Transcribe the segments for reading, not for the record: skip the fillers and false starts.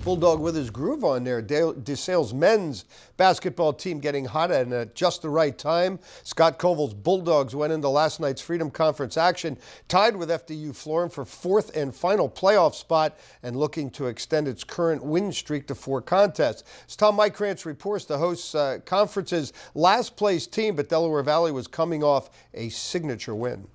Bulldog with his groove on there. DeSales men's basketball team getting hot and at just the right time. Scott Koval's Bulldogs went into last night's Freedom Conference action, tied with FDU Florham for fourth and final playoff spot and looking to extend its current win streak to 4 contests. As Tom Mykrantz reports, the hosts conference's last place team, but Delaware Valley was coming off a signature win.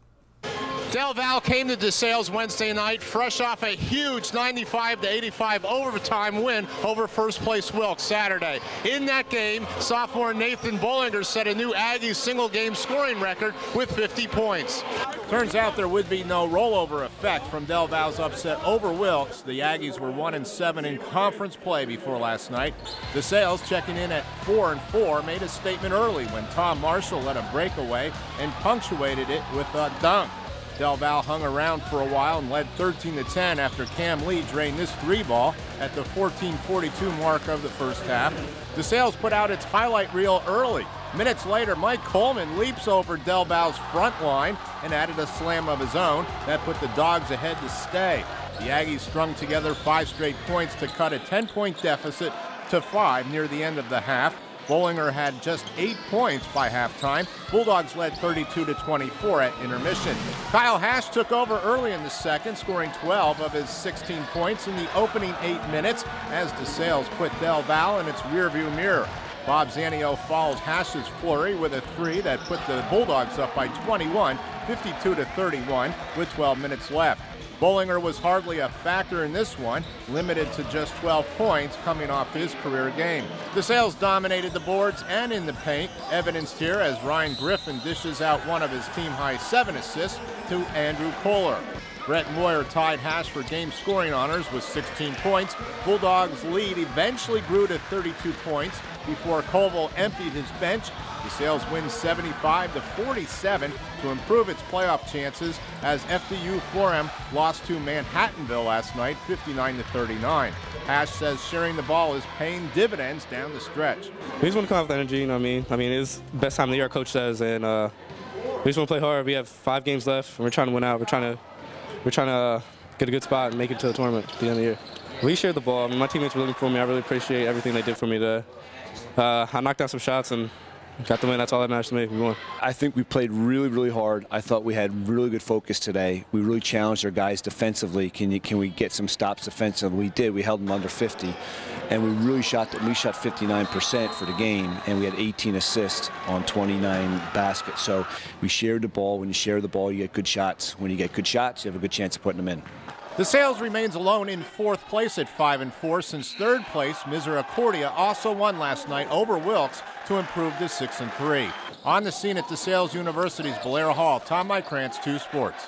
Del Val came to DeSales Wednesday night fresh off a huge 95-85 overtime win over first place Wilkes Saturday. In that game, sophomore Nathan Bollinger set a new Aggie single game scoring record with 50 points. Turns out there would be no rollover effect from Del Val's upset over Wilkes. The Aggies were 1-7 in conference play before last night. DeSales, checking in at 4-4, made a statement early when Tom Marshall led a breakaway and punctuated it with a dunk. Del Val hung around for a while and led 13-10 after Cam Lee drained this 3-ball at the 14:42 mark of the first half. DeSales put out its highlight reel early. Minutes later, Mike Coleman leaps over Del Val's front line and added a slam of his own. That put the Dogs ahead to stay. The Aggies strung together 5 straight points to cut a 10-point deficit to 5 near the end of the half. Bollinger had just 8 points by halftime. Bulldogs led 32-24 at intermission. Kyle Hash took over early in the second, scoring 12 of his 16 points in the opening 8 minutes as DeSales put Del Val in its rearview mirror. Bob Zanio followed Hash's flurry with a 3 that put the Bulldogs up by 21, 52-31 with 12 minutes left. Bollinger was hardly a factor in this one, limited to just 12 points coming off his career game. DeSales dominated the boards and in the paint, evidenced here as Ryan Griffin dishes out one of his team-high 7 assists to Andrew Kohler. Brett Moyer tied Hash for game scoring honors with 16 points. Bulldogs' lead eventually grew to 32 points before Koval emptied his bench. DeSales wins 75-47 to improve its playoff chances as FDU Florham lost to Manhattanville last night, 59-39. Hash says sharing the ball is paying dividends down the stretch. We just want to come out with energy, you know what I mean? It's the best time of the year, our coach says, and we just want to play hard. We have 5 games left, and we're trying to win out. We're trying to get a good spot and make it to the tournament at the end of the year. We shared the ball. I mean, my teammates were looking for me. I really appreciate everything they did for me today. I knocked down some shots and got the win. That's all that matters to me. We won. I think we played really, really hard. I thought we had really good focus today. We really challenged our guys defensively. Can we get some stops defensively? We did. We held them under 50, and we really shot 59% for the game, and we had 18 assists on 29 baskets. So we shared the ball. When you share the ball, you get good shots. When you get good shots, you have a good chance of putting them in. DeSales remains alone in 4th place at 5-4 since 3rd place Misericordia also won last night over Wilkes to improve to 6-3. On the scene at DeSales University's Blair Hall, Tom Mykrantz, 2 Sports.